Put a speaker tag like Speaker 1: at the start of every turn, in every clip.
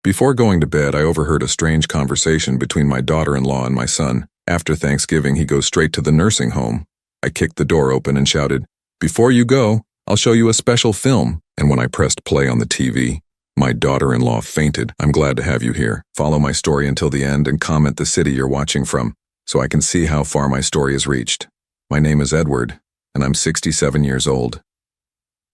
Speaker 1: Before going to bed, I overheard a strange conversation between my daughter-in-law and my son. After Thanksgiving, he goes straight to the nursing home. I kicked the door open and shouted, "Before you go, I'll show you a special film." And when I pressed play on the TV, my daughter-in-law fainted. "I'm glad to have you here. Follow my story until the end and comment the city you're watching from, so I can see how far my story has reached. My name is Edward, and I'm 67 years old.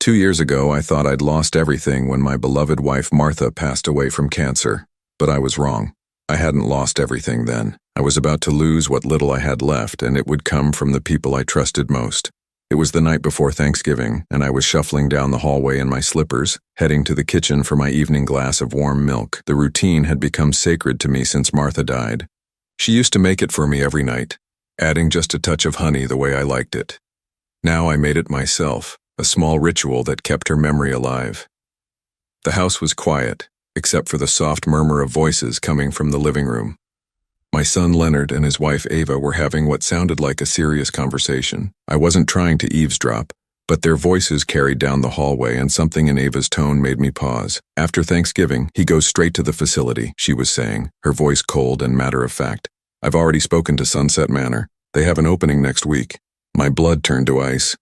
Speaker 1: 2 years ago, I thought I'd lost everything when my beloved wife Martha passed away from cancer. But I was wrong. I hadn't lost everything then. I was about to lose what little I had left, and it would come from the people I trusted most. It was the night before Thanksgiving, and I was shuffling down the hallway in my slippers, heading to the kitchen for my evening glass of warm milk. The routine had become sacred to me since Martha died. She used to make it for me every night, adding just a touch of honey the way I liked it. Now I made it myself, a small ritual that kept her memory alive. The house was quiet, except for the soft murmur of voices coming from the living room. My son Leonard and his wife Ava were having what sounded like a serious conversation. I wasn't trying to eavesdrop, but their voices carried down the hallway, and something in Ava's tone made me pause. "After Thanksgiving, he goes straight to the facility," she was saying, her voice cold and matter-of-fact. "I've already spoken to Sunset Manor. They have an opening next week." My blood turned to ice.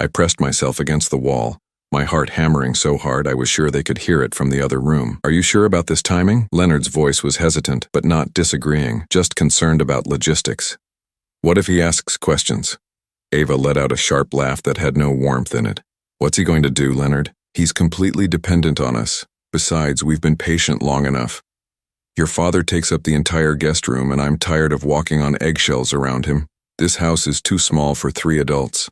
Speaker 1: I pressed myself against the wall, my heart hammering so hard I was sure they could hear it from the other room. "Are you sure about this timing?" Leonard's voice was hesitant, but not disagreeing, just concerned about logistics. "What if he asks questions?" Ava let out a sharp laugh that had no warmth in it. "What's he going to do, Leonard? He's completely dependent on us. Besides, we've been patient long enough. Your father takes up the entire guest room, and I'm tired of walking on eggshells around him. This house is too small for 3 adults.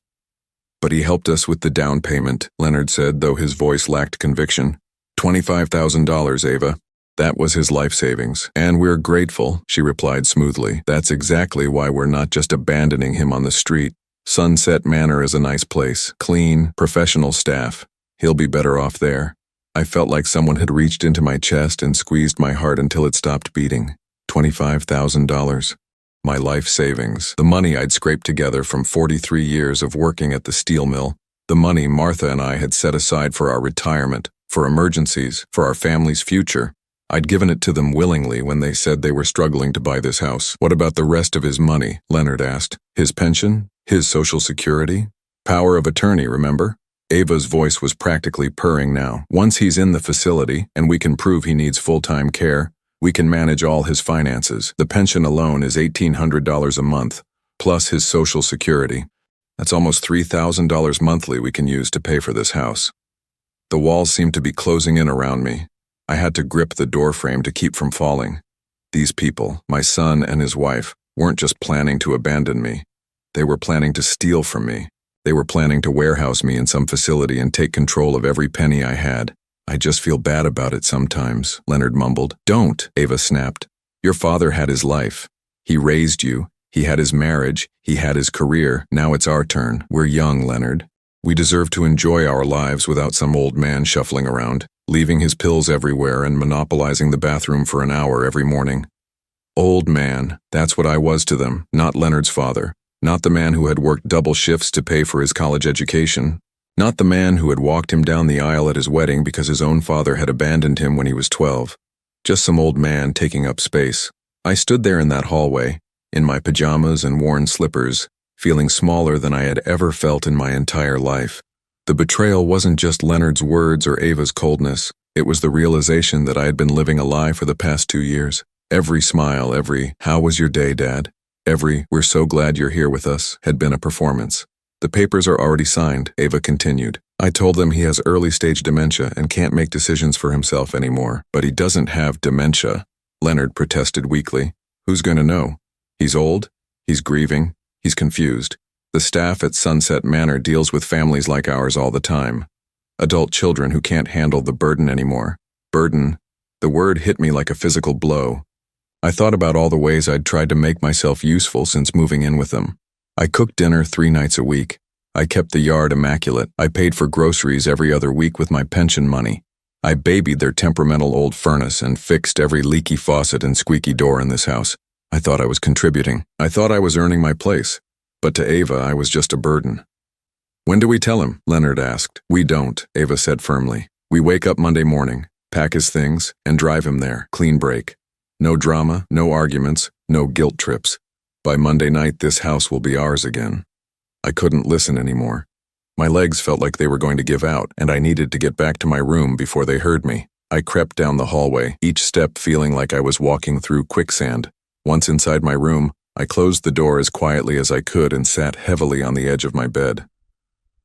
Speaker 1: But he helped us with the down payment," Leonard said, though his voice lacked conviction. $25,000, Ava. That was his life savings. "And we're grateful," she replied smoothly. "That's exactly why we're not just abandoning him on the street. Sunset Manor is a nice place, clean, professional staff. He'll be better off there." I felt like someone had reached into my chest and squeezed my heart until it stopped beating. $25,000. My life savings, the money I'd scraped together from 43 years of working at the steel mill, the money Martha and I had set aside for our retirement, for emergencies, for our family's future. I'd given it to them willingly when they said they were struggling to buy this house. "What about the rest of his money?" Leonard asked. "His pension? His Social Security? Power of attorney, remember?" Ava's voice was practically purring now. "Once he's in the facility, and we can prove he needs full-time care, we can manage all his finances. The pension alone is $1,800 a month, plus his Social Security. That's almost $3,000 monthly we can use to pay for this house." The walls seemed to be closing in around me. I had to grip the doorframe to keep from falling. These people, my son and his wife, weren't just planning to abandon me. They were planning to steal from me. They were planning to warehouse me in some facility and take control of every penny I had. "I just feel bad about it sometimes," Leonard mumbled. "Don't," Ava snapped. "Your father had his life. He raised you. He had his marriage. He had his career. Now it's our turn. We're young, Leonard. We deserve to enjoy our lives without some old man shuffling around, leaving his pills everywhere and monopolizing the bathroom for an hour every morning." Old man, that's what I was to them, not Leonard's father, not the man who had worked double shifts to pay for his college education. Not the man who had walked him down the aisle at his wedding because his own father had abandoned him when he was 12. Just some old man taking up space. I stood there in that hallway, in my pajamas and worn slippers, feeling smaller than I had ever felt in my entire life. The betrayal wasn't just Leonard's words or Ava's coldness. It was the realization that I had been living a lie for the past 2 years. Every smile, every "How was your day, Dad?" every "We're so glad you're here with us" had been a performance. "The papers are already signed," Ava continued. "I told them he has early-stage dementia and can't make decisions for himself anymore." "But he doesn't have dementia," Leonard protested weakly. "Who's going to know? He's old, he's grieving, he's confused. The staff at Sunset Manor deals with families like ours all the time. Adult children who can't handle the burden anymore." Burden. The word hit me like a physical blow. I thought about all the ways I'd tried to make myself useful since moving in with them. I cooked dinner 3 nights a week. I kept the yard immaculate. I paid for groceries every other week with my pension money. I babied their temperamental old furnace and fixed every leaky faucet and squeaky door in this house. I thought I was contributing. I thought I was earning my place. But to Ava, I was just a burden. "When do we tell him?" Leonard asked. "We don't," Ava said firmly. "We wake up Monday morning. pack his things, and drive him there. Clean break. No drama, no arguments, no guilt trips. By Monday night, this house will be ours again. I couldn't listen anymore. My legs felt like they were going to give out, and I needed to get back to my room before they heard me. I crept down the hallway, each step feeling like I was walking through quicksand. Once inside my room, I closed the door as quietly as I could and sat heavily on the edge of my bed.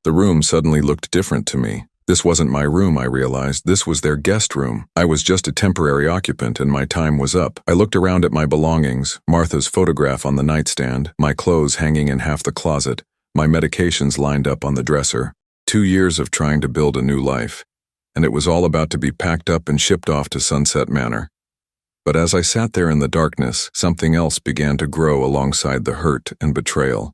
Speaker 1: The room suddenly looked different to me. This wasn't my room, I realized. This was their guest room. I was just a temporary occupant and my time was up. I looked around at my belongings, Martha's photograph on the nightstand, my clothes hanging in half the closet, my medications lined up on the dresser. 2 years of trying to build a new life, and it was all about to be packed up and shipped off to Sunset Manor. But as I sat there in the darkness, something else began to grow alongside the hurt and betrayal.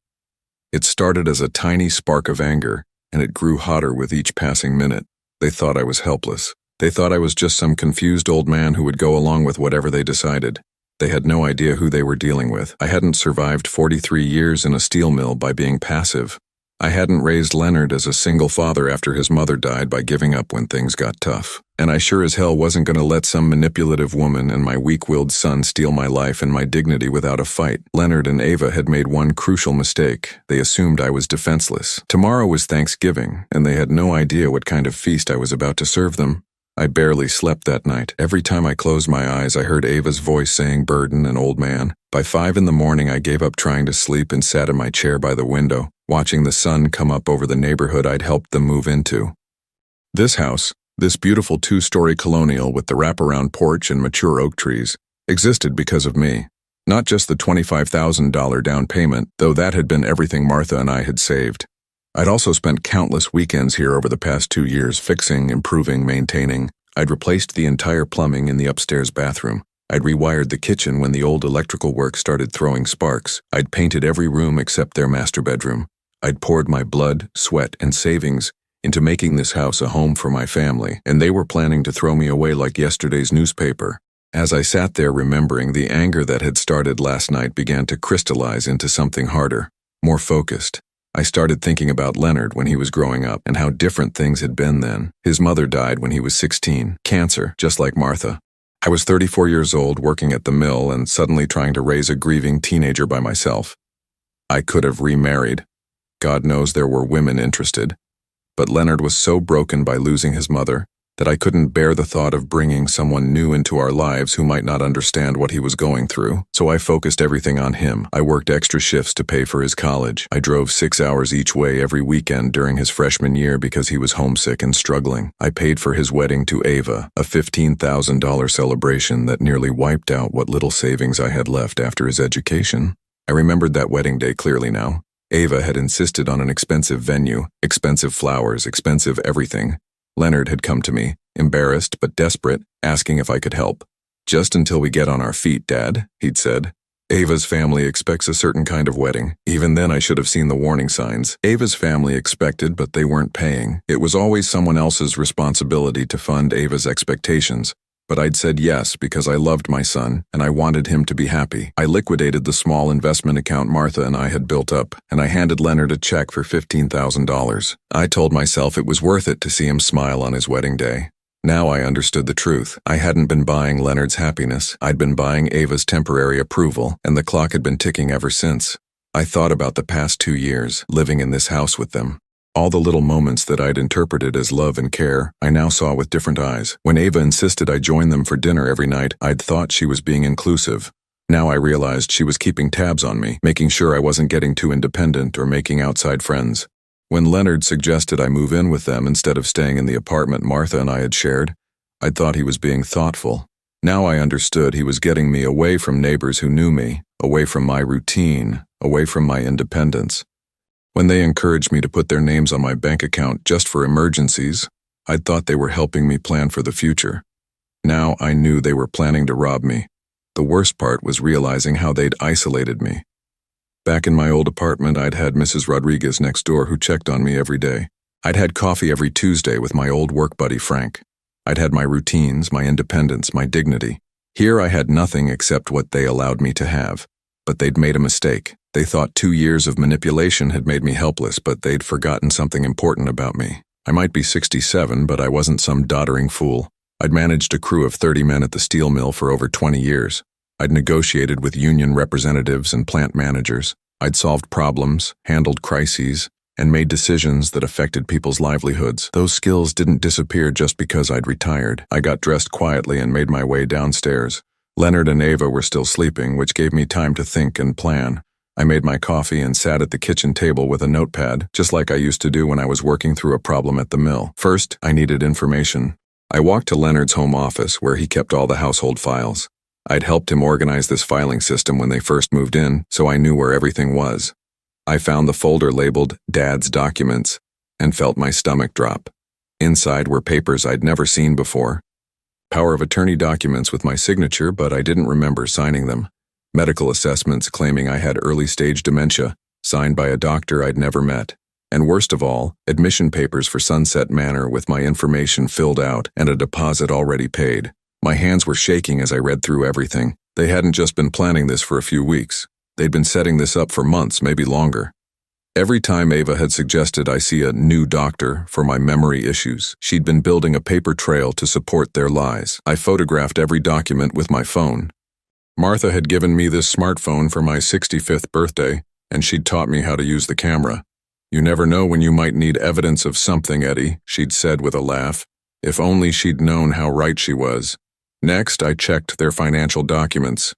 Speaker 1: It started as a tiny spark of anger, and it grew hotter with each passing minute. They thought I was helpless. They thought I was just some confused old man who would go along with whatever they decided. They had no idea who they were dealing with. I hadn't survived 43 years in a steel mill by being passive. I hadn't raised Leonard as a single father after his mother died by giving up when things got tough. And I sure as hell wasn't going to let some manipulative woman and my weak-willed son steal my life and my dignity without a fight. Leonard and Ava had made one crucial mistake. They assumed I was defenseless. Tomorrow was Thanksgiving, and they had no idea what kind of feast I was about to serve them. I barely slept that night. Every time I closed my eyes, I heard Ava's voice saying burden and old man. By 5 in the morning, I gave up trying to sleep and sat in my chair by the window, watching the sun come up over the neighborhood I'd helped them move into. This house, this beautiful 2-story colonial with the wraparound porch and mature oak trees, existed because of me. Not just the $25,000 down payment, though that had been everything Martha and I had saved. I'd also spent countless weekends here over the past 2 years fixing, improving, maintaining. I'd replaced the entire plumbing in the upstairs bathroom. I'd rewired the kitchen when the old electrical work started throwing sparks. I'd painted every room except their master bedroom. I'd poured my blood, sweat, and savings into making this house a home for my family, and they were planning to throw me away like yesterday's newspaper. As I sat there remembering, the anger that had started last night began to crystallize into something harder, more focused. I started thinking about Leonard when he was growing up and how different things had been then. His mother died when he was 16, cancer, just like Martha. I was 34 years old, working at the mill and suddenly trying to raise a grieving teenager by myself. I could have remarried. God knows there were women interested. But Leonard was so broken by losing his mother that I couldn't bear the thought of bringing someone new into our lives who might not understand what he was going through. So I focused everything on him. I worked extra shifts to pay for his college. I drove 6 hours each way every weekend during his freshman year because he was homesick and struggling. I paid for his wedding to Ava, a $15,000 celebration that nearly wiped out what little savings I had left after his education. I remembered that wedding day clearly now. Ava had insisted on an expensive venue, expensive flowers, expensive everything. Leonard had come to me, embarrassed but desperate, asking if I could help. "Just until we get on our feet, Dad," he'd said. "Ava's family expects a certain kind of wedding." Even then I should have seen the warning signs. Ava's family expected, but they weren't paying. It was always someone else's responsibility to fund Ava's expectations. But I'd said yes because I loved my son, and I wanted him to be happy. I liquidated the small investment account Martha and I had built up, and I handed Leonard a check for $15,000. I told myself it was worth it to see him smile on his wedding day. Now I understood the truth. I hadn't been buying Leonard's happiness. I'd been buying Ava's temporary approval, and the clock had been ticking ever since. I thought about the past 2 years, living in this house with them. All the little moments that I'd interpreted as love and care, I now saw with different eyes. When Ava insisted I join them for dinner every night, I'd thought she was being inclusive. Now I realized she was keeping tabs on me, making sure I wasn't getting too independent or making outside friends. When Leonard suggested I move in with them instead of staying in the apartment Martha and I had shared, I'd thought he was being thoughtful. Now I understood he was getting me away from neighbors who knew me, away from my routine, away from my independence. When they encouraged me to put their names on my bank account just for emergencies, I'd thought they were helping me plan for the future. Now I knew they were planning to rob me. The worst part was realizing how they'd isolated me. Back in my old apartment, I'd had Mrs. Rodriguez next door who checked on me every day. I'd had coffee every Tuesday with my old work buddy Frank. I'd had my routines, my independence, my dignity. Here I had nothing except what they allowed me to have. But they'd made a mistake. They thought 2 years of manipulation had made me helpless, but they'd forgotten something important about me. I might be 67, but I wasn't some doddering fool. I'd managed a crew of 30 men at the steel mill for over 20 years. I'd negotiated with union representatives and plant managers. I'd solved problems, handled crises, and made decisions that affected people's livelihoods. Those skills didn't disappear just because I'd retired. I got dressed quietly and made my way downstairs. Leonard and Ava were still sleeping, which gave me time to think and plan. I made my coffee and sat at the kitchen table with a notepad, just like I used to do when I was working through a problem at the mill. First, I needed information. I walked to Leonard's home office, where he kept all the household files. I'd helped him organize this filing system when they first moved in, so I knew where everything was. I found the folder labeled Dad's Documents and felt my stomach drop. Inside were papers I'd never seen before. Power of attorney documents with my signature, but I didn't remember signing them. Medical assessments claiming I had early-stage dementia, signed by a doctor I'd never met. And worst of all, admission papers for Sunset Manor with my information filled out and a deposit already paid. My hands were shaking as I read through everything. They hadn't just been planning this for a few weeks. They'd been setting this up for months, maybe longer. Every time Ava had suggested I see a new doctor for my memory issues, she'd been building a paper trail to support their lies. I photographed every document with my phone. Martha had given me this smartphone for my 65th birthday, and she'd taught me how to use the camera. "You never know when you might need evidence of something, Eddie," she'd said with a laugh. If only she'd known how right she was. Next, I checked their financial documents.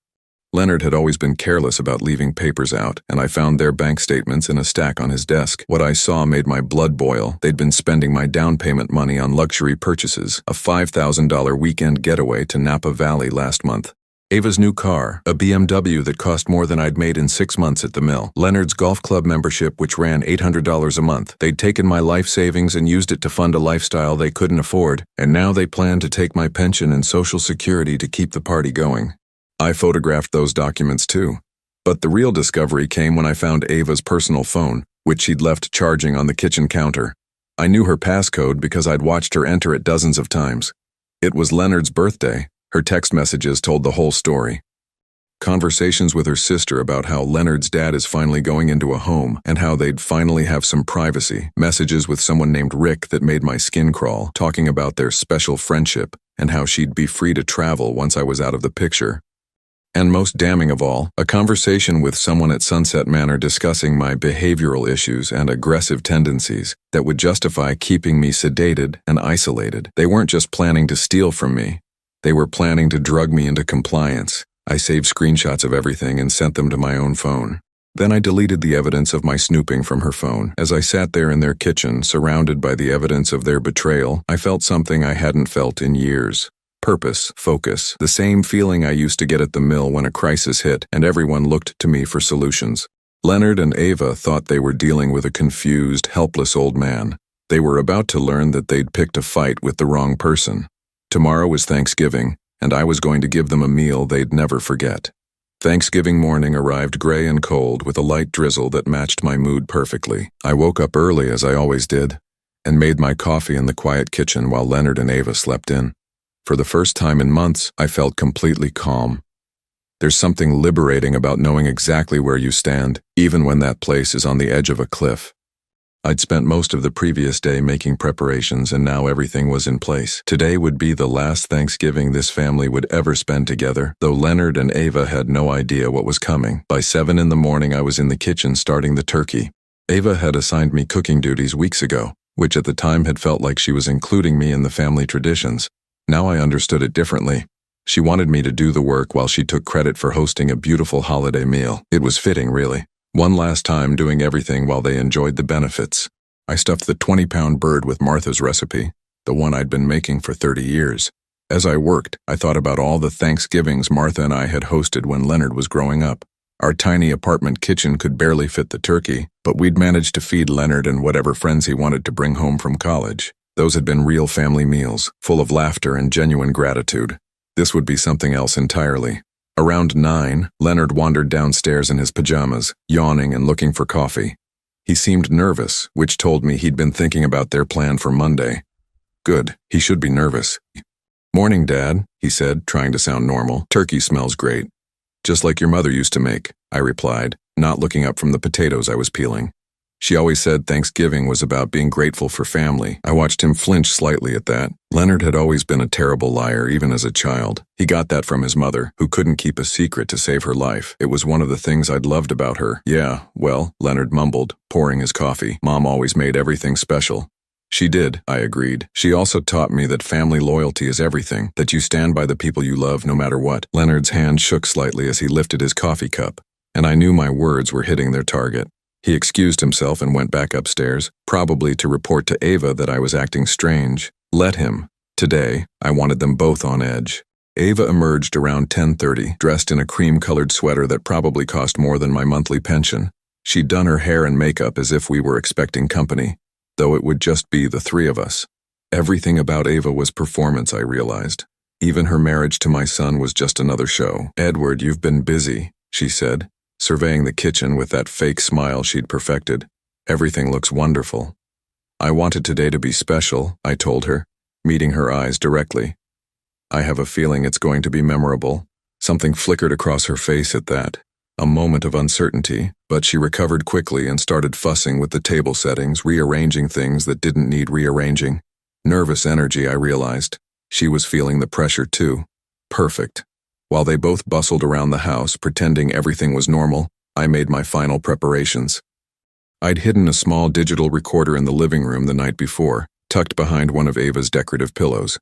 Speaker 1: Leonard had always been careless about leaving papers out, and I found their bank statements in a stack on his desk. What I saw made my blood boil. They'd been spending my down payment money on luxury purchases, a $5,000 weekend getaway to Napa Valley last month. Ava's new car, a BMW that cost more than I'd made in 6 months at the mill. Leonard's golf club membership, which ran $800 a month. They'd taken my life savings and used it to fund a lifestyle they couldn't afford, and now they planned to take my pension and Social Security to keep the party going. I photographed those documents too. But the real discovery came when I found Ava's personal phone, which she'd left charging on the kitchen counter. I knew her passcode because I'd watched her enter it dozens of times. It was Leonard's birthday. Her text messages told the whole story. Conversations with her sister about how Leonard's dad is finally going into a home and how they'd finally have some privacy. Messages with someone named Rick that made my skin crawl, talking about their special friendship and how she'd be free to travel once I was out of the picture. And most damning of all, a conversation with someone at Sunset Manor discussing my behavioral issues and aggressive tendencies that would justify keeping me sedated and isolated. They weren't just planning to steal from me. They were planning to drug me into compliance. I saved screenshots of everything and sent them to my own phone. Then I deleted the evidence of my snooping from her phone. As I sat there in their kitchen, surrounded by the evidence of their betrayal, I felt something I hadn't felt in years. Purpose, focus, the same feeling I used to get at the mill when a crisis hit and everyone looked to me for solutions. Leonard and Ava thought they were dealing with a confused, helpless old man. They were about to learn that they'd picked a fight with the wrong person. Tomorrow was Thanksgiving, and I was going to give them a meal they'd never forget. Thanksgiving morning arrived gray and cold with a light drizzle that matched my mood perfectly. I woke up early, as I always did, and made my coffee in the quiet kitchen while Leonard and Ava slept in. For the first time in months, I felt completely calm. There's something liberating about knowing exactly where you stand, even when that place is on the edge of a cliff. I'd spent most of the previous day making preparations, and now everything was in place. Today would be the last Thanksgiving this family would ever spend together, though Leonard and Ava had no idea what was coming. By 7 in the morning, I was in the kitchen starting the turkey. Ava had assigned me cooking duties weeks ago, which at the time had felt like she was including me in the family traditions. Now I understood it differently. She wanted me to do the work while she took credit for hosting a beautiful holiday meal. It was fitting, really. One last time doing everything while they enjoyed the benefits. I stuffed the 20-pound bird with Martha's recipe, the one I'd been making for 30 years. As I worked, I thought about all the Thanksgivings Martha and I had hosted when Leonard was growing up. Our tiny apartment kitchen could barely fit the turkey, but we'd managed to feed Leonard and whatever friends he wanted to bring home from college. Those had been real family meals, full of laughter and genuine gratitude. This would be something else entirely. Around 9, Leonard wandered downstairs in his pajamas, yawning and looking for coffee. He seemed nervous, which told me he'd been thinking about their plan for Monday. Good, he should be nervous. "Morning, Dad," he said, trying to sound normal. "Turkey smells great." "Just like your mother used to make," I replied, not looking up from the potatoes I was peeling. She always said Thanksgiving was about being grateful for family. I watched him flinch slightly at that. Leonard had always been a terrible liar, even as a child. He got that from his mother, who couldn't keep a secret to save her life. It was one of the things I'd loved about her. Yeah, well, Leonard mumbled, pouring his coffee. Mom always made everything special. She did, I agreed. She also taught me that family loyalty is everything, that you stand by the people you love no matter what. Leonard's hand shook slightly as he lifted his coffee cup, and I knew my words were hitting their target. He excused himself and went back upstairs, probably to report to Ava that I was acting strange. Let him. Today, I wanted them both on edge. Ava emerged around 10:30, dressed in a cream-colored sweater that probably cost more than my monthly pension. She'd done her hair and makeup as if we were expecting company, though it would just be the three of us. Everything about Ava was performance, I realized. Even her marriage to my son was just another show. "Edward, you've been busy," she said, surveying the kitchen with that fake smile she'd perfected. "Everything looks wonderful." "I wanted today to be special," I told her, meeting her eyes directly. "I have a feeling it's going to be memorable." Something flickered across her face at that. A moment of uncertainty, but she recovered quickly and started fussing with the table settings, rearranging things that didn't need rearranging. Nervous energy, I realized. She was feeling the pressure too. Perfect. While they both bustled around the house, pretending everything was normal, I made my final preparations. I'd hidden a small digital recorder in the living room the night before, tucked behind one of Ava's decorative pillows.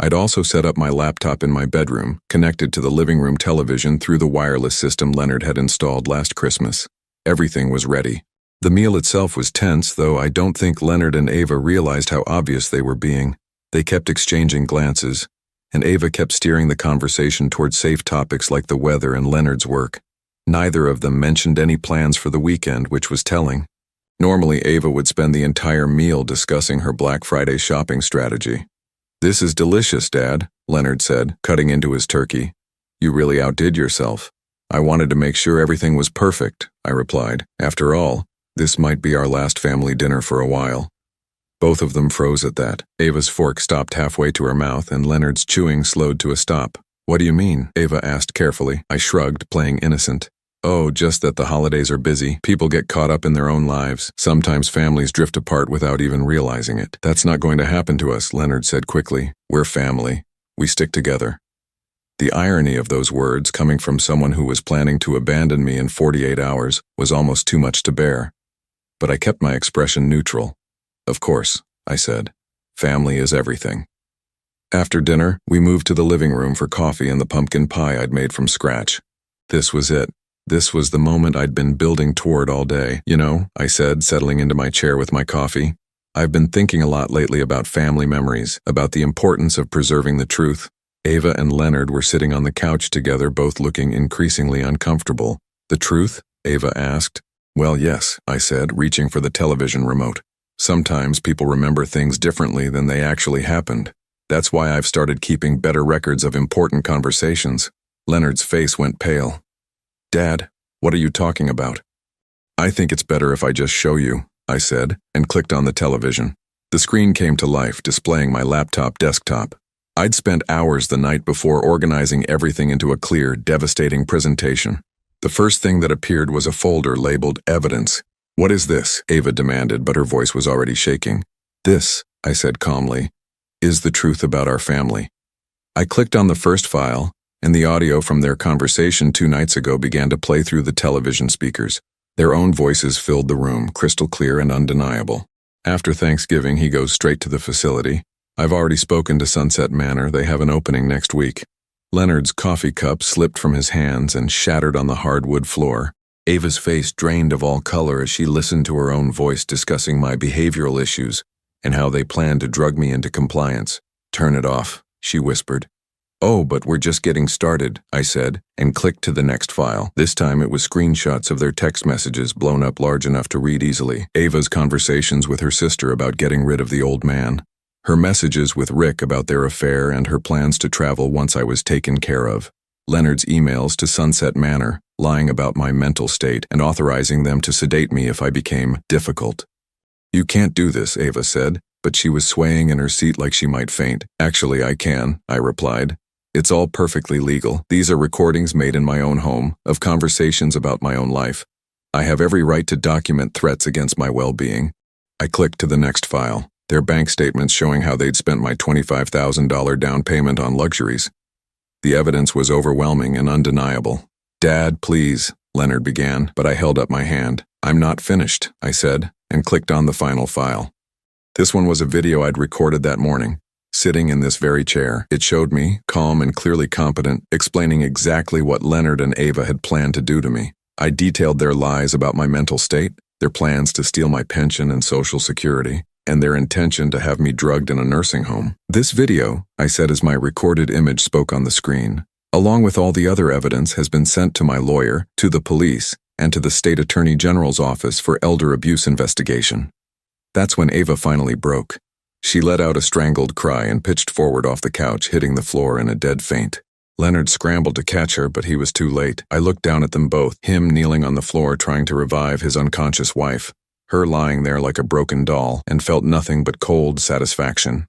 Speaker 1: I'd also set up my laptop in my bedroom, connected to the living room television through the wireless system Leonard had installed last Christmas. Everything was ready. The meal itself was tense, though I don't think Leonard and Ava realized how obvious they were being. They kept exchanging glances, and Ava kept steering the conversation toward safe topics like the weather and Leonard's work. Neither of them mentioned any plans for the weekend, which was telling. Normally, Ava would spend the entire meal discussing her Black Friday shopping strategy. "This is delicious, Dad," Leonard said, cutting into his turkey. "You really outdid yourself." "I wanted to make sure everything was perfect," I replied. "After all, this might be our last family dinner for a while." Both of them froze at that. Ava's fork stopped halfway to her mouth, and Leonard's chewing slowed to a stop. "What do you mean?" Ava asked carefully. I shrugged, playing innocent. "Oh, just that the holidays are busy. People get caught up in their own lives. Sometimes families drift apart without even realizing it." "That's not going to happen to us," Leonard said quickly. "We're family. We stick together." The irony of those words, coming from someone who was planning to abandon me in 48 hours, was almost too much to bear. But I kept my expression neutral. "Of course," I said. "Family is everything." After dinner, we moved to the living room for coffee and the pumpkin pie I'd made from scratch. This was it. This was the moment I'd been building toward all day. "You know," I said, settling into my chair with my coffee, "I've been thinking a lot lately about family memories, about the importance of preserving the truth." Ava and Leonard were sitting on the couch together, both looking increasingly uncomfortable. "The truth?" Ava asked. "Well, yes," I said, reaching for the television remote. "Sometimes people remember things differently than they actually happened. That's why I've started keeping better records of important conversations." Leonard's face went pale. "Dad, what are you talking about?" "I think it's better if I just show you," I said, and clicked on the television. The screen came to life, displaying my laptop desktop. I'd spent hours the night before organizing everything into a clear, devastating presentation. The first thing that appeared was a folder labeled Evidence. "What is this?" Ava demanded, but her voice was already shaking. "This," I said calmly, "is the truth about our family." I clicked on the first file, and the audio from their conversation 2 nights ago began to play through the television speakers. Their own voices filled the room, crystal clear and undeniable. "After Thanksgiving, he goes straight to the facility. I've already spoken to Sunset Manor. They have an opening next week." Leonard's coffee cup slipped from his hands and shattered on the hardwood floor. Ava's face drained of all color as she listened to her own voice discussing my behavioral issues and how they planned to drug me into compliance. "Turn it off," she whispered. "Oh, but we're just getting started," I said, and clicked to the next file. This time it was screenshots of their text messages blown up large enough to read easily. Ava's conversations with her sister about getting rid of the old man. Her messages with Rick about their affair and her plans to travel once I was taken care of. Leonard's emails to Sunset Manor, lying about my mental state and authorizing them to sedate me if I became difficult. "You can't do this," Ava said, but she was swaying in her seat like she might faint. "Actually, I can," I replied. "It's all perfectly legal. These are recordings made in my own home, of conversations about my own life. I have every right to document threats against my well-being. I clicked to the next file, their bank statements showing how they'd spent my $25,000 down payment on luxuries. The evidence was overwhelming and undeniable. "Dad, please," Leonard began, but I held up my hand. "I'm not finished," I said, and clicked on the final file. This one was a video I'd recorded that morning, sitting in this very chair. It showed me, calm and clearly competent, explaining exactly what Leonard and Ava had planned to do to me. I detailed their lies about my mental state, their plans to steal my pension and Social Security, and their intention to have me drugged in a nursing home. "This video," I said as my recorded image spoke on the screen, "along with all the other evidence, has been sent to my lawyer, to the police, and to the State Attorney General's office for elder abuse investigation." That's when Ava finally broke. She let out a strangled cry and pitched forward off the couch, hitting the floor in a dead faint. Leonard scrambled to catch her, but he was too late. I looked down at them both, him kneeling on the floor trying to revive his unconscious wife, her lying there like a broken doll, and felt nothing but cold satisfaction.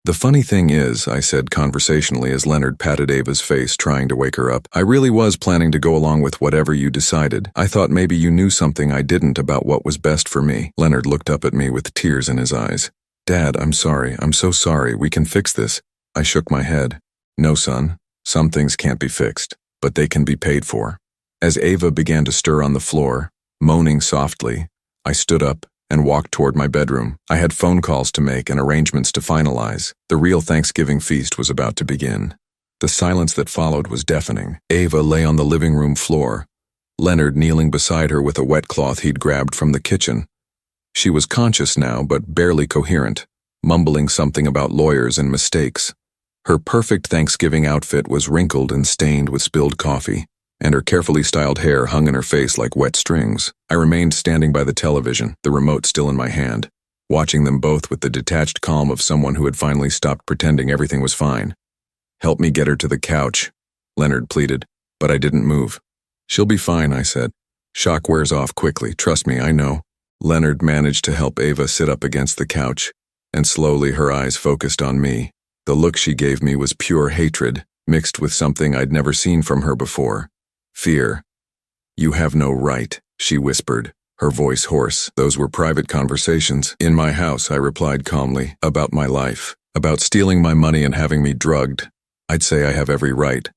Speaker 1: "The funny thing is," I said conversationally as Leonard patted Ava's face, trying to wake her up, "I really was planning to go along with whatever you decided. I thought maybe you knew something I didn't about what was best for me." Leonard looked up at me with tears in his eyes. "Dad, I'm sorry. I'm so sorry. We can fix this." I shook my head. "No, son. Some things can't be fixed, but they can be paid for." As Ava began to stir on the floor, moaning softly, I stood up and walked toward my bedroom. I had phone calls to make and arrangements to finalize. The real Thanksgiving feast was about to begin. The silence that followed was deafening. Ava lay on the living room floor, Leonard kneeling beside her with a wet cloth he'd grabbed from the kitchen. She was conscious now, but barely coherent, mumbling something about lawyers and mistakes. Her perfect Thanksgiving outfit was wrinkled and stained with spilled coffee, and her carefully styled hair hung in her face like wet strings. I remained standing by the television, the remote still in my hand, watching them both with the detached calm of someone who had finally stopped pretending everything was fine. "Help me get her to the couch," Leonard pleaded, but I didn't move. "She'll be fine," I said. "Shock wears off quickly, trust me, I know." Leonard managed to help Ava sit up against the couch, and slowly her eyes focused on me. The look she gave me was pure hatred, mixed with something I'd never seen from her before. Fear. "You have no right," she whispered, her voice hoarse. "Those were private conversations. In my house," I replied calmly, "about my life, about stealing my money and having me drugged. I'd say I have every right."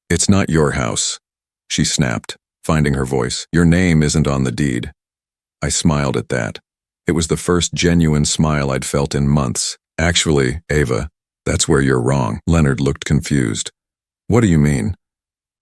Speaker 1: "It's not your house," she snapped, finding her voice. "Your name isn't on the deed." I smiled at that. It was the first genuine smile I'd felt in months. "Actually, Ava, that's where you're wrong." Leonard looked confused. "What do you mean?"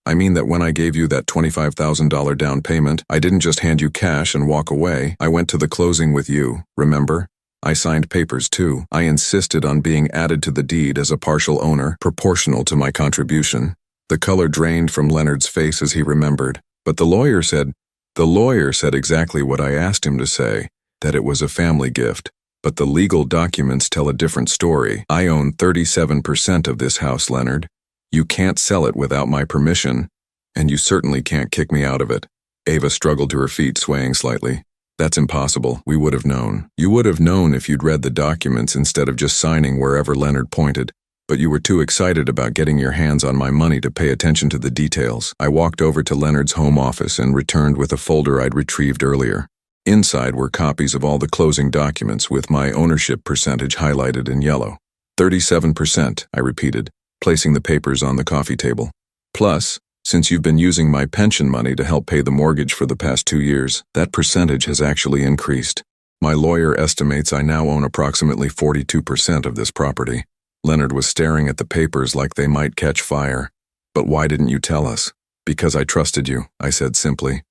Speaker 1: "I mean that when I gave you that $25,000 down payment, I didn't just hand you cash and walk away. I went to the closing with you, remember? I signed papers too. I insisted on being added to the deed as a partial owner, proportional to my contribution." The color drained from Leonard's face as he remembered. "But the lawyer said exactly what I asked him to say, that it was a family gift. But the legal documents tell a different story. I own 37% of this house, Leonard. You can't sell it without my permission, and you certainly can't kick me out of it." Ava struggled to her feet, swaying slightly. "That's impossible. We would have known. You would have known if you'd read the documents instead of just signing wherever Leonard pointed. But you were too excited about getting your hands on my money to pay attention to the details." I walked over to Leonard's home office and returned with a folder I'd retrieved earlier. Inside were copies of all the closing documents with my ownership percentage highlighted in yellow. 37%, I repeated, placing the papers on the coffee table. "Plus, since you've been using my pension money to help pay the mortgage for the past 2 years, that percentage has actually increased. My lawyer estimates I now own approximately 42% of this property." Leonard was staring at the papers like they might catch fire. "But why didn't you tell us?" "Because I trusted you," I said simply.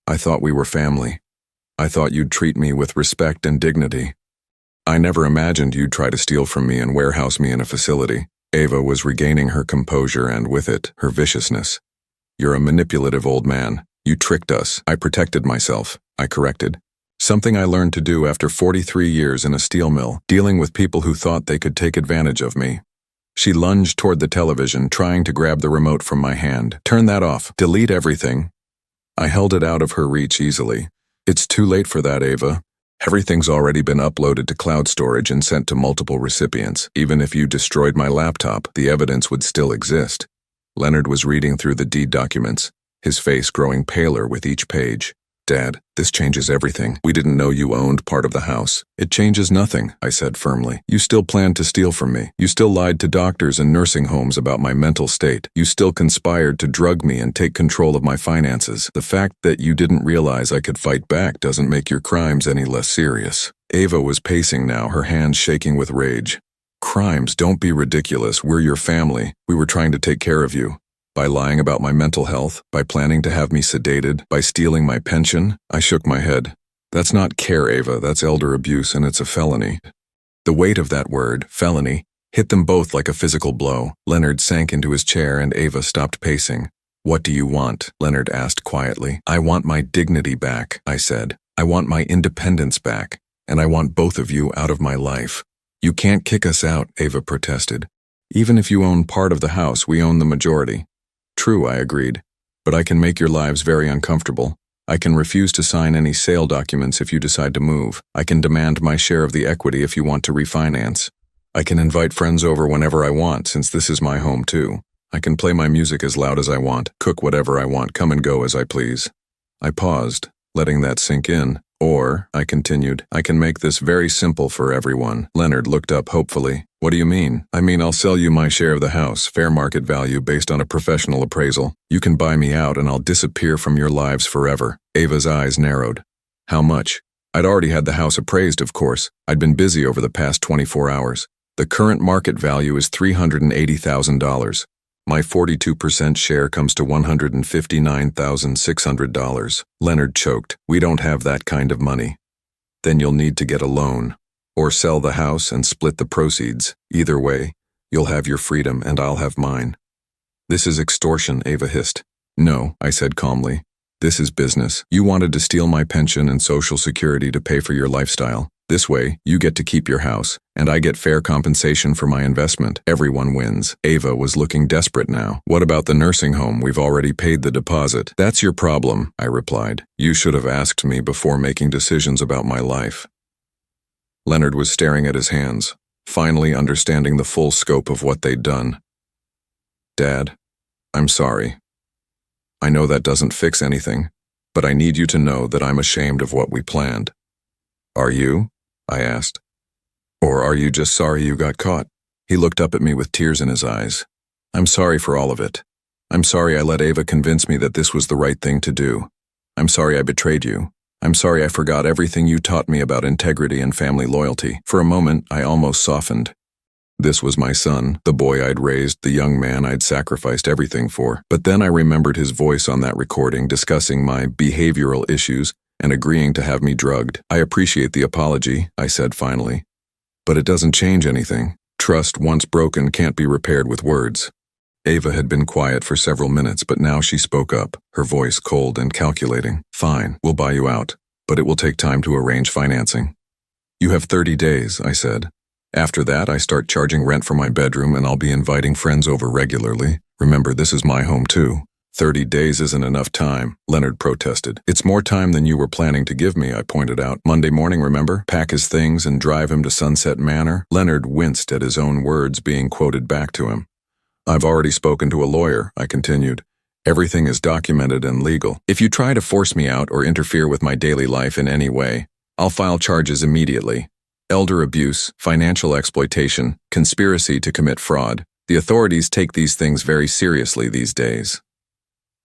Speaker 1: "I thought we were family. I thought you'd treat me with respect and dignity. I never imagined you'd try to steal from me and warehouse me in a facility." Ava was regaining her composure and with it, her viciousness. "You're a manipulative old man. You tricked us." "I protected myself," I corrected. "Something I learned to do after 43 years in a steel mill, dealing with people who thought they could take advantage of me." She lunged toward the television, trying to grab the remote from my hand. "Turn that off. Delete everything." I held it out of her reach easily. "It's too late for that, Ava. Everything's already been uploaded to cloud storage and sent to multiple recipients. Even if you destroyed my laptop, the evidence would still exist." Leonard was reading through the deed documents, his face growing paler with each page. Dad, this changes everything. We didn't know you owned part of the house. It changes nothing, I said firmly. You still planned to steal from me. You still lied to doctors and nursing homes about my mental state. You still conspired to drug me and take control of my finances. The fact that you didn't realize I could fight back doesn't make your crimes any less serious. Ava was pacing now, her hands shaking with rage. Crimes, don't be ridiculous. We're your family. We were trying to take care of you. By lying about my mental health, by planning to have me sedated, by stealing my pension, I shook my head. That's not care, Ava, that's elder abuse and it's a felony. The weight of that word, felony, hit them both like a physical blow. Leonard sank into his chair and Ava stopped pacing. What do you want? Leonard asked quietly. I want my dignity back, I said. I want my independence back, and I want both of you out of my life. You can't kick us out, Ava protested. Even if you own part of the house, we own the majority. True, I agreed, but I can make your lives very uncomfortable. I can refuse to sign any sale documents if you decide to move. I can demand my share of the equity if you want to refinance. I can invite friends over whenever I want, since this is my home too. I can play my music as loud as I want, cook whatever I want, come and go as I please. I paused, letting that sink in. Or, I continued, I can make this very simple for everyone. Leonard looked up hopefully. What do you mean? I mean, I'll sell you my share of the house, fair market value based on a professional appraisal. You can buy me out and I'll disappear from your lives forever. Ava's eyes narrowed. How much? I'd already had the house appraised, of course. I'd been busy over the past 24 hours. The current market value is $380,000. My 42% share comes to $159,600. Leonard choked. We don't have that kind of money. Then you'll need to get a loan. Or sell the house and split the proceeds. Either way, you'll have your freedom and I'll have mine. This is extortion, Ava hissed. No, I said calmly. This is business. You wanted to steal my pension and Social Security to pay for your lifestyle. This way, you get to keep your house, and I get fair compensation for my investment. Everyone wins. Ava was looking desperate now. What about the nursing home? We've already paid the deposit. That's your problem, I replied. You should have asked me before making decisions about my life. Leonard was staring at his hands, finally understanding the full scope of what they'd done. Dad, I'm sorry. I know that doesn't fix anything, but I need you to know that I'm ashamed of what we planned. Are you? I asked. Or are you just sorry you got caught? He looked up at me with tears in his eyes. I'm sorry for all of it. I'm sorry I let Ava convince me that this was the right thing to do. I'm sorry I betrayed you. I'm sorry I forgot everything you taught me about integrity and family loyalty. For a moment, I almost softened. This was my son, the boy I'd raised, the young man I'd sacrificed everything for. But then I remembered his voice on that recording discussing my behavioral issues and agreeing to have me drugged. I appreciate the apology, I said finally. But it doesn't change anything. Trust, once broken, can't be repaired with words. Ava had been quiet for several minutes, but now she spoke up, her voice cold and calculating. Fine, we'll buy you out, but it will take time to arrange financing. You have 30 days, I said. After that, I start charging rent for my bedroom and I'll be inviting friends over regularly. Remember, this is my home too. 30 days isn't enough time, Leonard protested. It's more time than you were planning to give me, I pointed out. Monday morning, remember? Pack his things and drive him to Sunset Manor. Leonard winced at his own words being quoted back to him. I've already spoken to a lawyer, I continued. Everything is documented and legal. If you try to force me out or interfere with my daily life in any way, I'll file charges immediately. Elder abuse, financial exploitation, conspiracy to commit fraud. The authorities take these things very seriously these days.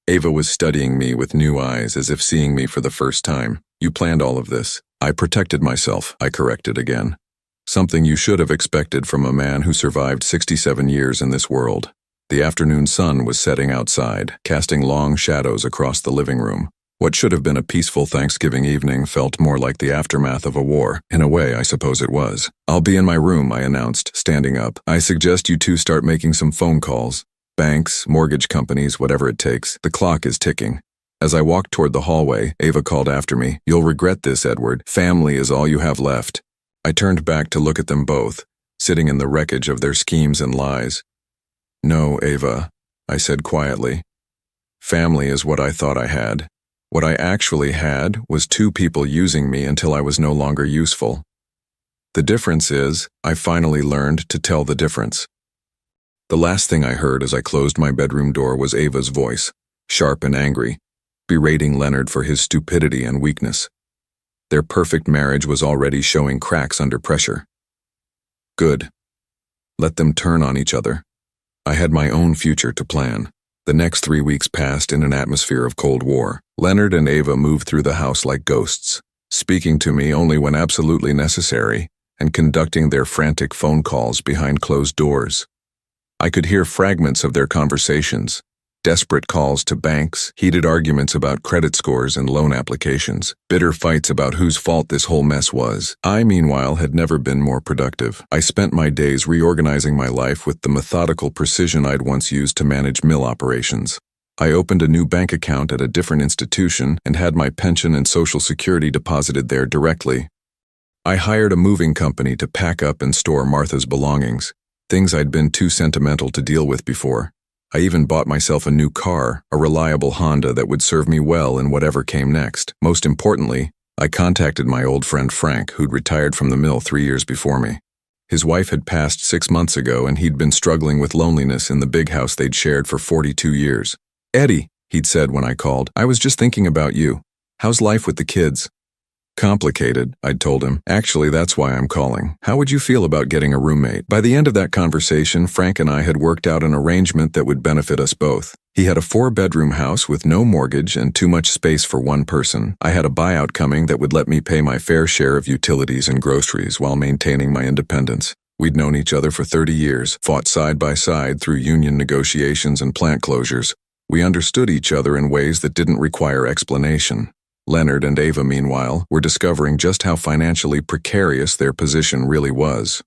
Speaker 1: Ava was studying me with new eyes as if seeing me for the first time. You planned all of this. I protected myself, I corrected again. Something you should have expected from a man who survived 67 years in this world. The afternoon sun was setting outside, casting long shadows across the living room. What should have been a peaceful Thanksgiving evening felt more like the aftermath of a war. In a way, I suppose it was. I'll be in my room, I announced, standing up. I suggest you two start making some phone calls. Banks, mortgage companies, whatever it takes. The clock is ticking. As I walked toward the hallway, Ava called after me. You'll regret this, Edward. Family is all you have left. I turned back to look at them both, sitting in the wreckage of their schemes and lies. No, Ava, I said quietly. Family is what I thought I had. What I actually had was two people using me until I was no longer useful. The difference is, I finally learned to tell the difference. The last thing I heard as I closed my bedroom door was Ava's voice, sharp and angry. berating Leonard for his stupidity and weakness. Their perfect marriage was already showing cracks under pressure. Good. Let them turn on each other. I had my own future to plan. The next 3 weeks passed in an atmosphere of Cold War. Leonard and Ava moved through the house like ghosts, speaking to me only when absolutely necessary, and conducting their frantic phone calls behind closed doors. I could hear fragments of their conversations, desperate calls to banks, heated arguments about credit scores and loan applications, bitter fights about whose fault this whole mess was. I, meanwhile, had never been more productive. I spent my days reorganizing my life with the methodical precision I'd once used to manage mill operations. I opened a new bank account at a different institution and had my pension and Social Security deposited there directly. I hired a moving company to pack up and store Martha's belongings, things I'd been too sentimental to deal with before. I even bought myself a new car, a reliable Honda that would serve me well in whatever came next. Most importantly, I contacted my old friend Frank, who'd retired from the mill 3 years before me. His wife had passed 6 months ago, and he'd been struggling with loneliness in the big house they'd shared for 42 years. "Eddie," he'd said when I called, "I was just thinking about you. How's life with the kids?" "Complicated," I'd told him. "Actually, that's why I'm calling. How would you feel about getting a roommate?" By the end of that conversation, Frank and I had worked out an arrangement that would benefit us both. He had a 4-bedroom house with no mortgage and too much space for one person. I had a buyout coming that would let me pay my fair share of utilities and groceries while maintaining my independence. We'd known each other for 30 years, fought side by side through union negotiations and plant closures. We understood each other in ways that didn't require explanation. Leonard and Ava, meanwhile, were discovering just how financially precarious their position really was.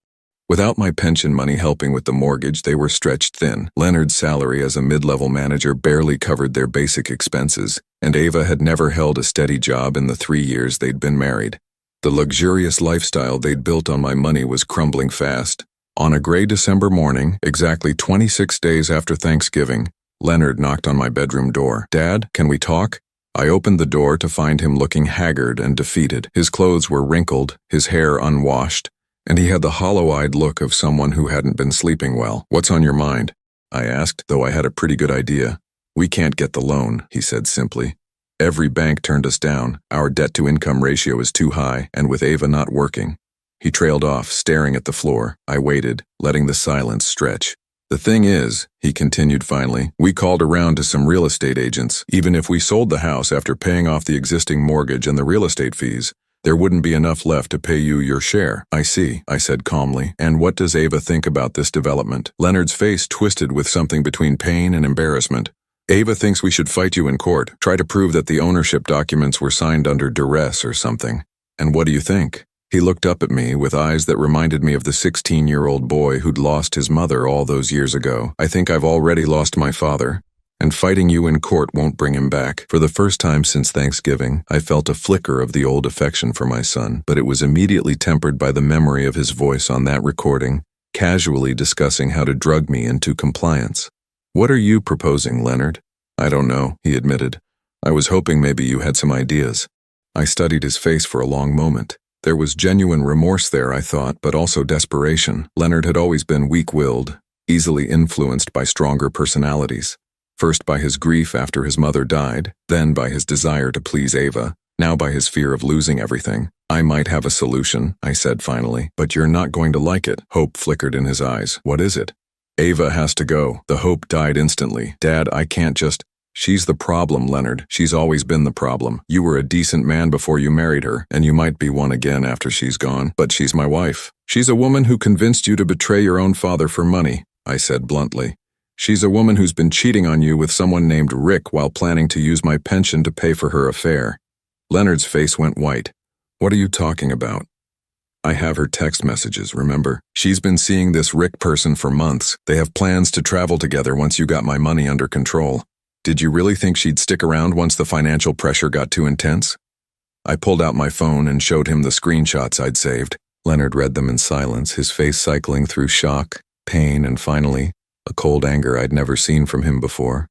Speaker 1: Without my pension money helping with the mortgage, they were stretched thin. Leonard's salary as a mid-level manager barely covered their basic expenses, and Ava had never held a steady job in the 3 years they'd been married. The luxurious lifestyle they'd built on my money was crumbling fast. On a gray December morning, exactly 26 days after Thanksgiving, Leonard knocked on my bedroom door. "Dad, can we talk?" I opened the door to find him looking haggard and defeated. His clothes were wrinkled, his hair unwashed, and he had the hollow-eyed look of someone who hadn't been sleeping well. "What's on your mind?" I asked, though I had a pretty good idea. "We can't get the loan," he said simply. "Every bank turned us down. Our debt-to-income ratio is too high, and with Ava not working." He trailed off, staring at the floor. I waited, letting the silence stretch. "The thing is," he continued finally, "we called around to some real estate agents. Even if we sold the house after paying off the existing mortgage and the real estate fees, there wouldn't be enough left to pay you your share." "I see," I said calmly. "And what does Ava think about this development?" Leonard's face twisted with something between pain and embarrassment. "Ava thinks we should fight you in court, try to prove that the ownership documents were signed under duress or something." "And what do you think?" He looked up at me with eyes that reminded me of the 16-year-old boy who'd lost his mother all those years ago. "I think I've already lost my father, and fighting you in court won't bring him back." For the first time since Thanksgiving, I felt a flicker of the old affection for my son, but it was immediately tempered by the memory of his voice on that recording, casually discussing how to drug me into compliance. "What are you proposing, Leonard?" "I don't know," he admitted. "I was hoping maybe you had some ideas." I studied his face for a long moment. There was genuine remorse there, I thought, but also desperation. Leonard had always been weak-willed, easily influenced by stronger personalities. First by his grief after his mother died, then by his desire to please Ava, now by his fear of losing everything. "I might have a solution," I said finally, "but you're not going to like it." Hope flickered in his eyes. "What is it?" "Ava has to go." The hope died instantly. "Dad, I can't just—" "She's the problem, Leonard. She's always been the problem. You were a decent man before you married her, and you might be one again after she's gone. But she's my wife. She's a woman who convinced you to betray your own father for money," I said bluntly. "She's a woman who's been cheating on you with someone named Rick while planning to use my pension to pay for her affair." Leonard's face went white. "What are you talking about?" "I have her text messages, remember? She's been seeing this Rick person for months. They have plans to travel together once you got my money under control. Did you really think she'd stick around once the financial pressure got too intense?" I pulled out my phone and showed him the screenshots I'd saved. Leonard read them in silence, his face cycling through shock, pain, and finally, a cold anger I'd never seen from him before.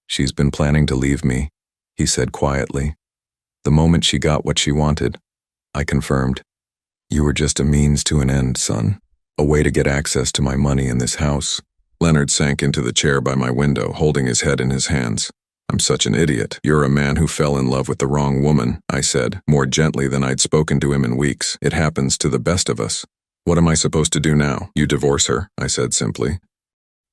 Speaker 1: "She's been planning to leave me," he said quietly. "The moment she got what she wanted." I confirmed. "You were just a means to an end, son. A way to get access to my money in this house." Leonard sank into the chair by my window, holding his head in his hands. I'm such an idiot. You're a man who fell in love with the wrong woman, I said, more gently than I'd spoken to him in weeks. It happens to the best of us. What am I supposed to do now? You divorce her, I said simply.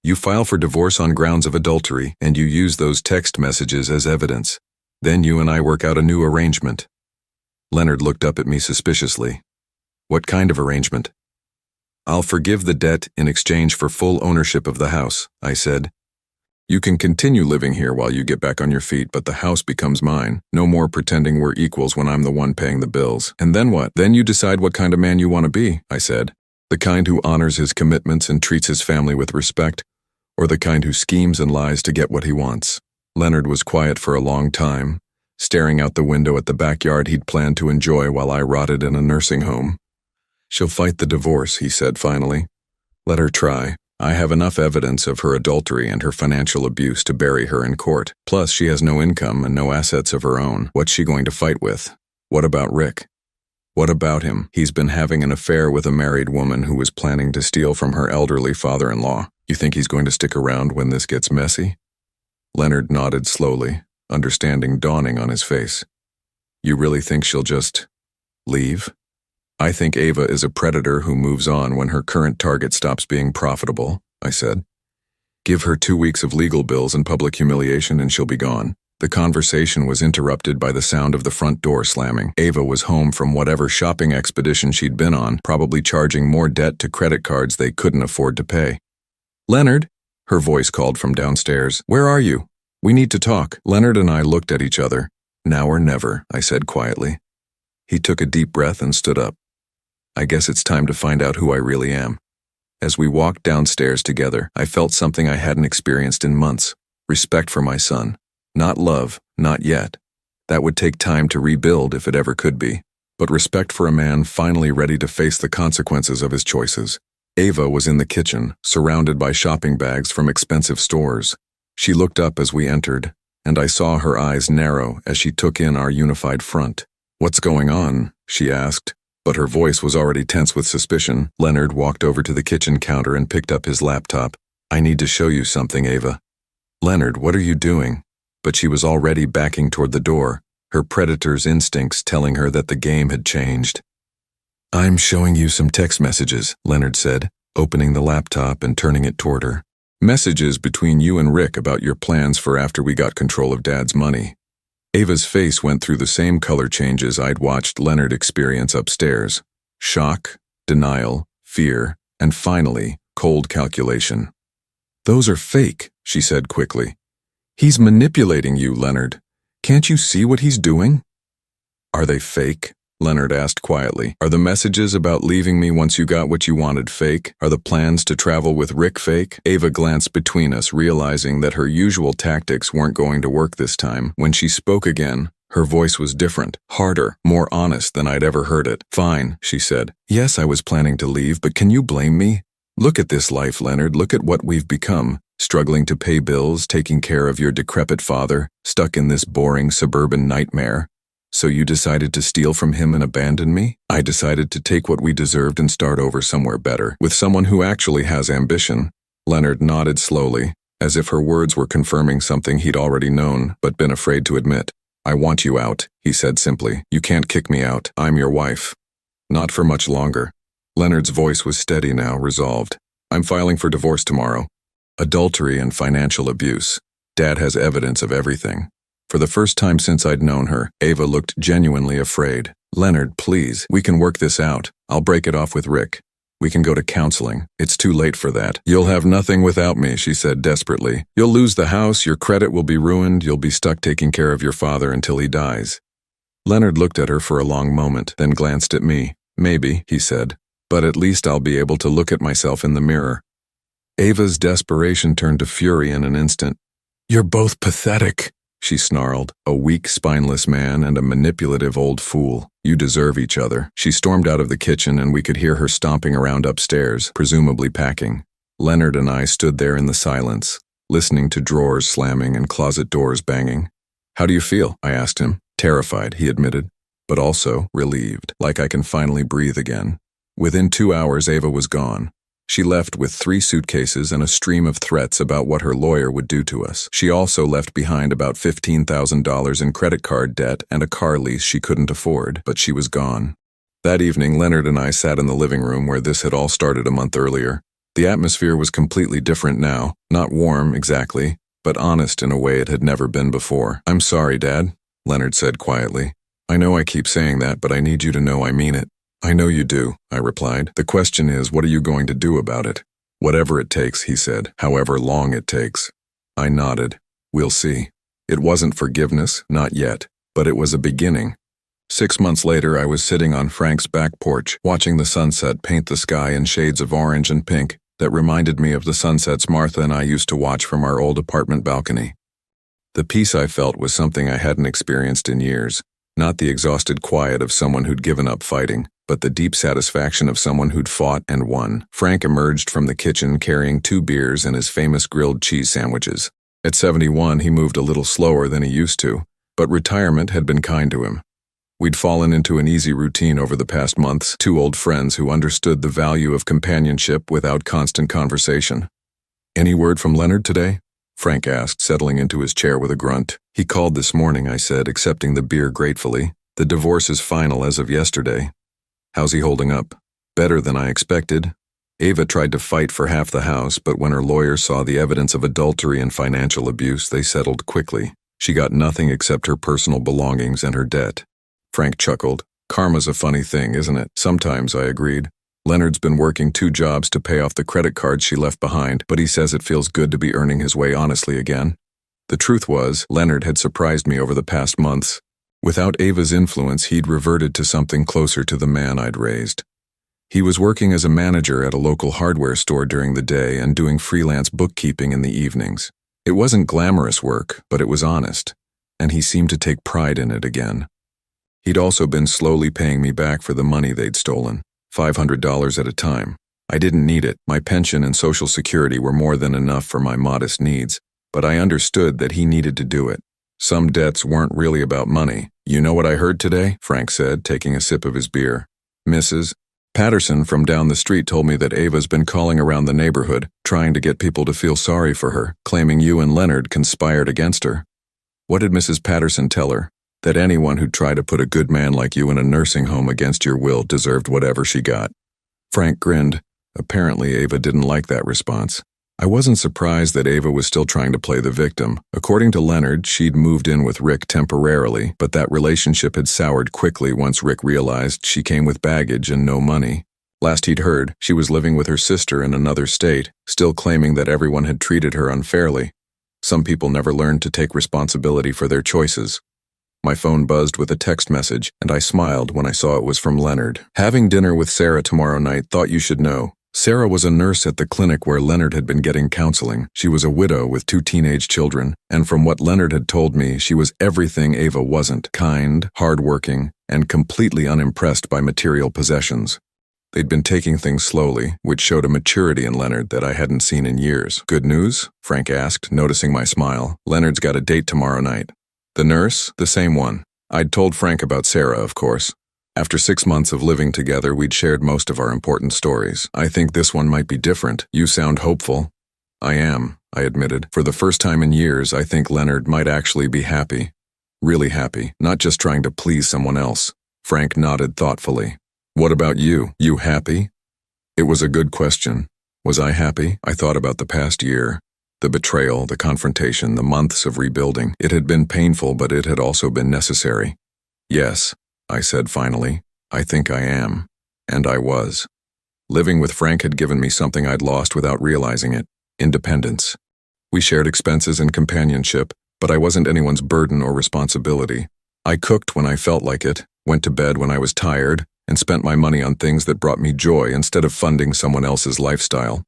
Speaker 1: You file for divorce on grounds of adultery, and you use those text messages as evidence. Then you and I work out a new arrangement. Leonard looked up at me suspiciously. What kind of arrangement? I'll forgive the debt in exchange for full ownership of the house, I said. You can continue living here while you get back on your feet, but the house becomes mine. No more pretending we're equals when I'm the one paying the bills. And then what? Then you decide what kind of man you want to be, I said. The kind who honors his commitments and treats his family with respect, or the kind who schemes and lies to get what he wants. Leonard was quiet for a long time, staring out the window at the backyard he'd planned to enjoy while I rotted in a nursing home. She'll fight the divorce, he said finally. Let her try. I have enough evidence of her adultery and her financial abuse to bury her in court. Plus, she has no income and no assets of her own. What's she going to fight with? What about Rick? What about him? He's been having an affair with a married woman who was planning to steal from her elderly father-in-law. You think he's going to stick around when this gets messy? Leonard nodded slowly, understanding dawning on his face. You really think she'll just leave? I think Ava is a predator who moves on when her current target stops being profitable, I said. Give her 2 weeks of legal bills and public humiliation and she'll be gone. The conversation was interrupted by the sound of the front door slamming. Ava was home from whatever shopping expedition she'd been on, probably charging more debt to credit cards they couldn't afford to pay. Leonard, her voice called from downstairs. Where are you? We need to talk. Leonard and I looked at each other. Now or never, I said quietly. He took a deep breath and stood up. I guess it's time to find out who I really am. As we walked downstairs together, I felt something I hadn't experienced in months. Respect for my son. Not love, not yet. That would take time to rebuild if it ever could be. But respect for a man finally ready to face the consequences of his choices. Ava was in the kitchen, surrounded by shopping bags from expensive stores. She looked up as we entered, and I saw her eyes narrow as she took in our unified front. What's going on? She asked. But her voice was already tense with suspicion. Leonard walked over to the kitchen counter and picked up his laptop. I need to show you something, Ava. Leonard, what are you doing? But she was already backing toward the door, her predator's instincts telling her that the game had changed. I'm showing you some text messages, Leonard said, opening the laptop and turning it toward her. Messages between you and Rick about your plans for after we got control of Dad's money. Ava's face went through the same color changes I'd watched Leonard experience upstairs. Shock, denial, fear, and finally, cold calculation. Those are fake, she said quickly. He's manipulating you, Leonard. Can't you see what he's doing? Are they fake? Leonard asked quietly. Are the messages about leaving me once you got what you wanted fake? Are the plans to travel with Rick fake? Ava glanced between us, realizing that her usual tactics weren't going to work this time. When she spoke again, her voice was different, harder, more honest than I'd ever heard it. Fine, she said. Yes, I was planning to leave, but can you blame me? Look at this life, Leonard. Look at what we've become. Struggling to pay bills, taking care of your decrepit father, stuck in this boring suburban nightmare. So you decided to steal from him and abandon me? I decided to take what we deserved and start over somewhere better, with someone who actually has ambition. Leonard nodded slowly, as if her words were confirming something he'd already known, but been afraid to admit. I want you out, he said simply. You can't kick me out. I'm your wife. Not for much longer. Leonard's voice was steady now, resolved. I'm filing for divorce tomorrow. Adultery and financial abuse. Dad has evidence of everything. For the first time since I'd known her, Ava looked genuinely afraid. Leonard, please, we can work this out. I'll break it off with Rick. We can go to counseling. It's too late for that. You'll have nothing without me, she said desperately. You'll lose the house, your credit will be ruined, you'll be stuck taking care of your father until he dies. Leonard looked at her for a long moment, then glanced at me. Maybe, he said, but at least I'll be able to look at myself in the mirror. Ava's desperation turned to fury in an instant. You're both pathetic, she snarled. A weak, spineless man and a manipulative old fool. You deserve each other. She stormed out of the kitchen and we could hear her stomping around upstairs, presumably packing. Leonard and I stood there in the silence, listening to drawers slamming and closet doors banging. How do you feel? I asked him. Terrified, he admitted, but also relieved, like I can finally breathe again. Within 2 hours, Ava was gone. She left with 3 suitcases and a stream of threats about what her lawyer would do to us. She also left behind about $15,000 in credit card debt and a car lease she couldn't afford, but she was gone. That evening, Leonard and I sat in the living room where this had all started a month earlier. The atmosphere was completely different now, not warm exactly, but honest in a way it had never been before. "I'm sorry, Dad," Leonard said quietly. "I know I keep saying that, but I need you to know I mean it." "I know you do," I replied. "The question is, what are you going to do about it?" "Whatever it takes," he said, "however long it takes." I nodded. "We'll see." It wasn't forgiveness, not yet, but it was a beginning. 6 months later, I was sitting on Frank's back porch, watching the sunset paint the sky in shades of orange and pink that reminded me of the sunsets Martha and I used to watch from our old apartment balcony. The peace I felt was something I hadn't experienced in years, not the exhausted quiet of someone who'd given up fighting, but the deep satisfaction of someone who'd fought and won. Frank emerged from the kitchen carrying 2 beers and his famous grilled cheese sandwiches. At 71, he moved a little slower than he used to, but retirement had been kind to him. We'd fallen into an easy routine over the past months, 2 old friends who understood the value of companionship without constant conversation. "Any word from Leonard today?" Frank asked, settling into his chair with a grunt. "He called this morning," I said, accepting the beer gratefully. "The divorce is final as of yesterday." "How's he holding up?" "Better than I expected. Ava tried to fight for half the house, but when her lawyer saw the evidence of adultery and financial abuse, they settled quickly. She got nothing except her personal belongings and her debt." Frank chuckled. "Karma's a funny thing, isn't it?" "Sometimes," I agreed. "Leonard's been working 2 jobs to pay off the credit cards she left behind, but he says it feels good to be earning his way honestly again." The truth was, Leonard had surprised me over the past months. Without Ava's influence, he'd reverted to something closer to the man I'd raised. He was working as a manager at a local hardware store during the day and doing freelance bookkeeping in the evenings. It wasn't glamorous work, but it was honest, and he seemed to take pride in it again. He'd also been slowly paying me back for the money they'd stolen, $500 at a time. I didn't need it. My pension and Social Security were more than enough for my modest needs, but I understood that he needed to do it. Some debts weren't really about money. "You know what I heard today?" Frank said, taking a sip of his beer. "Mrs. Patterson from down the street told me that Ava's been calling around the neighborhood, trying to get people to feel sorry for her, claiming you and Leonard conspired against her." "What did Mrs. Patterson tell her?" "That anyone who'd try to put a good man like you in a nursing home against your will deserved whatever she got." Frank grinned. Apparently, Ava didn't like that response. I wasn't surprised that Ava was still trying to play the victim. According to Leonard, she'd moved in with Rick temporarily, but that relationship had soured quickly once Rick realized she came with baggage and no money. Last he'd heard, she was living with her sister in another state, still claiming that everyone had treated her unfairly. Some people never learned to take responsibility for their choices. My phone buzzed with a text message, and I smiled when I saw it was from Leonard. "Having dinner with Sarah tomorrow night, thought you should know. Sarah was a nurse at the clinic where Leonard had been getting counseling. She was a widow with 2 teenage children, and from what Leonard had told me, she was everything Ava wasn't: kind, hardworking, and completely unimpressed by material possessions. They'd been taking things slowly, which showed a maturity in Leonard that I hadn't seen in years." "Good news?" Frank asked, noticing my smile. "Leonard's got a date tomorrow night." "The nurse?" "The same one." I'd told Frank about Sarah, of course. After 6 months of living together, we'd shared most of our important stories. "I think this one might be different. You sound hopeful." "I am," I admitted. "For the first time in years, I think Leonard might actually be happy. Really happy, not just trying to please someone else." Frank nodded thoughtfully. "What about you? You happy?" It was a good question. Was I happy? I thought about the past year. The betrayal, the confrontation, the months of rebuilding. It had been painful, but it had also been necessary. "Yes," I said finally. "I think I am." And I was. Living with Frank had given me something I'd lost without realizing it: independence. We shared expenses and companionship, but I wasn't anyone's burden or responsibility. I cooked when I felt like it, went to bed when I was tired, and spent my money on things that brought me joy instead of funding someone else's lifestyle.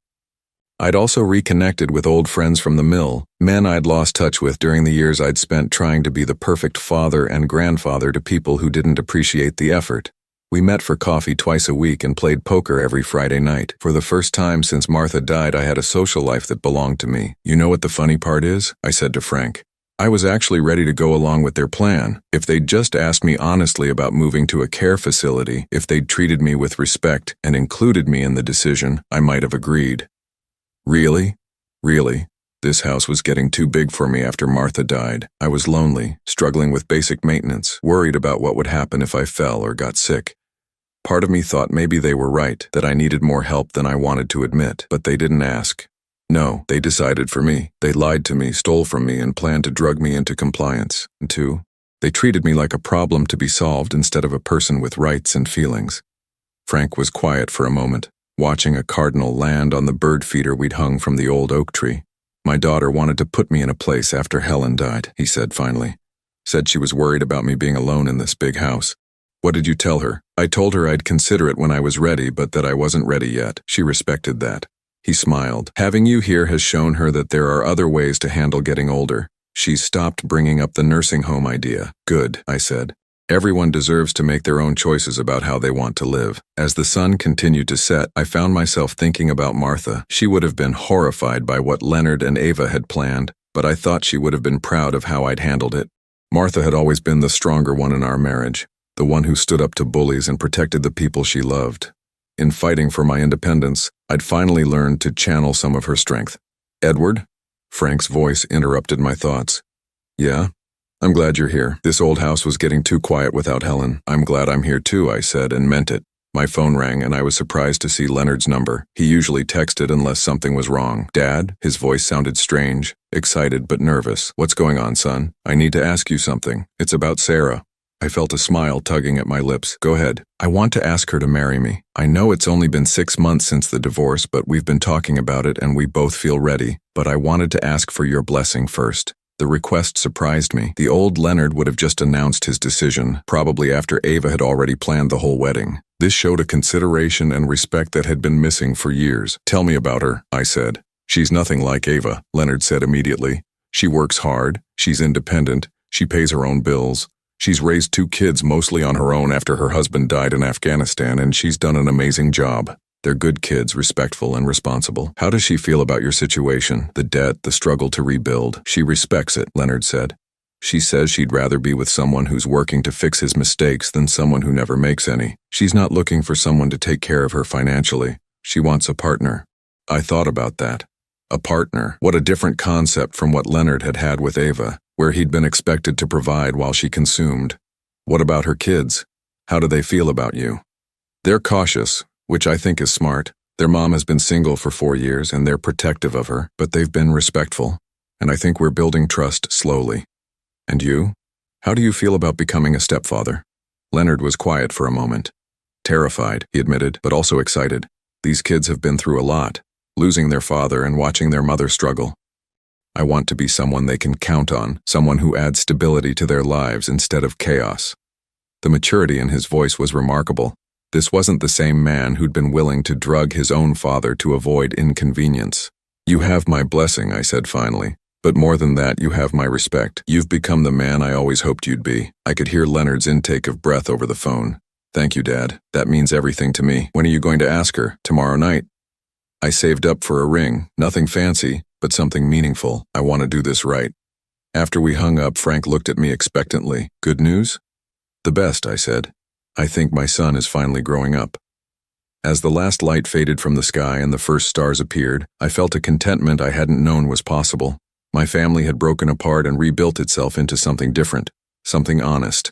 Speaker 1: I'd also reconnected with old friends from the mill, men I'd lost touch with during the years I'd spent trying to be the perfect father and grandfather to people who didn't appreciate the effort. We met for coffee twice a week and played poker every Friday night. For the first time since Martha died, I had a social life that belonged to me. "You know what the funny part is?" I said to Frank. I was actually ready to go along with their plan. If they'd just asked me honestly about moving to a care facility, if they'd treated me with respect and included me in the decision, I might have agreed. Really? Really? This house was getting too big for me after Martha died. I was lonely, struggling with basic maintenance, worried about what would happen if I fell or got sick. Part of me thought maybe they were right, that I needed more help than I wanted to admit, but they didn't ask. No, they decided for me. They lied to me, stole from me, and planned to drug me into compliance. And two, they treated me like a problem to be solved instead of a person with rights and feelings. Frank was quiet for a moment, watching a cardinal land on the bird feeder we'd hung from the old oak tree. My daughter wanted to put me in a place after Helen died, he said finally. Said she was worried about me being alone in this big house. What did you tell her? I told her I'd consider it when I was ready, but that I wasn't ready yet. She respected that. He smiled. Having you here has shown her that there are other ways to handle getting older. She's stopped bringing up the nursing home idea. Good, I said. Everyone deserves to make their own choices about how they want to live. As the sun continued to set, I found myself thinking about Martha. She would have been horrified by what Leonard and Ava had planned, but I thought she would have been proud of how I'd handled it. Martha had always been the stronger one in our marriage, the one who stood up to bullies and protected the people she loved. In fighting for my independence, I'd finally learned to channel some of her strength. Edward? Frank's voice interrupted my thoughts. Yeah? I'm glad you're here. This old house was getting too quiet without Helen. I'm glad I'm here too, I said, and meant it. My phone rang and I was surprised to see Leonard's number. He usually texted unless something was wrong. Dad? His voice sounded strange, excited but nervous. What's going on, son? I need to ask you something. It's about Sarah. I felt a smile tugging at my lips. Go ahead. I want to ask her to marry me. I know it's only been 6 months since the divorce, but we've been talking about it and we both feel ready. But I wanted to ask for your blessing first. The request surprised me. The old Leonard would have just announced his decision, probably after Ava had already planned the whole wedding. This showed a consideration and respect that had been missing for years. Tell me about her, I said. She's nothing like Ava, Leonard said immediately. She works hard, she's independent, she pays her own bills. She's raised 2 kids mostly on her own after her husband died in Afghanistan, and she's done an amazing job. They're good kids, respectful and responsible. How does she feel about your situation? The debt, the struggle to rebuild? She respects it, Leonard said. She says she'd rather be with someone who's working to fix his mistakes than someone who never makes any. She's not looking for someone to take care of her financially. She wants a partner. I thought about that. A partner. What a different concept from what Leonard had had with Ava, where he'd been expected to provide while she consumed. What about her kids? How do they feel about you? They're cautious, which I think is smart. Their mom has been single for 4 years and they're protective of her, but they've been respectful. And I think we're building trust slowly. And you? How do you feel about becoming a stepfather? Leonard was quiet for a moment. Terrified, he admitted, but also excited. These kids have been through a lot, losing their father and watching their mother struggle. I want to be someone they can count on, someone who adds stability to their lives instead of chaos. The maturity in his voice was remarkable. This wasn't the same man who'd been willing to drug his own father to avoid inconvenience. You have my blessing, I said finally. But more than that, you have my respect. You've become the man I always hoped you'd be. I could hear Leonard's intake of breath over the phone. Thank you, Dad. That means everything to me. When are you going to ask her? Tomorrow night? I saved up for a ring. Nothing fancy, but something meaningful. I want to do this right. After we hung up, Frank looked at me expectantly. Good news? The best, I said. I think my son is finally growing up. As the last light faded from the sky and the first stars appeared, I felt a contentment I hadn't known was possible. My family had broken apart and rebuilt itself into something different, something honest.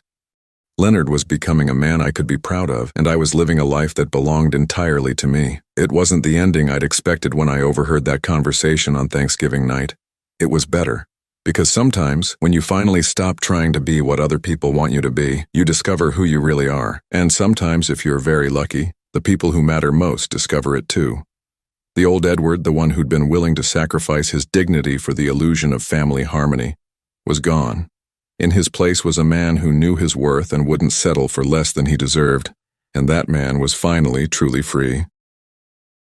Speaker 1: Leonard was becoming a man I could be proud of, and I was living a life that belonged entirely to me. It wasn't the ending I'd expected when I overheard that conversation on Thanksgiving night. It was better. Because sometimes, when you finally stop trying to be what other people want you to be, you discover who you really are. And sometimes, if you're very lucky, the people who matter most discover it too. The old Edward, the one who'd been willing to sacrifice his dignity for the illusion of family harmony, was gone. In his place was a man who knew his worth and wouldn't settle for less than he deserved. And that man was finally truly free.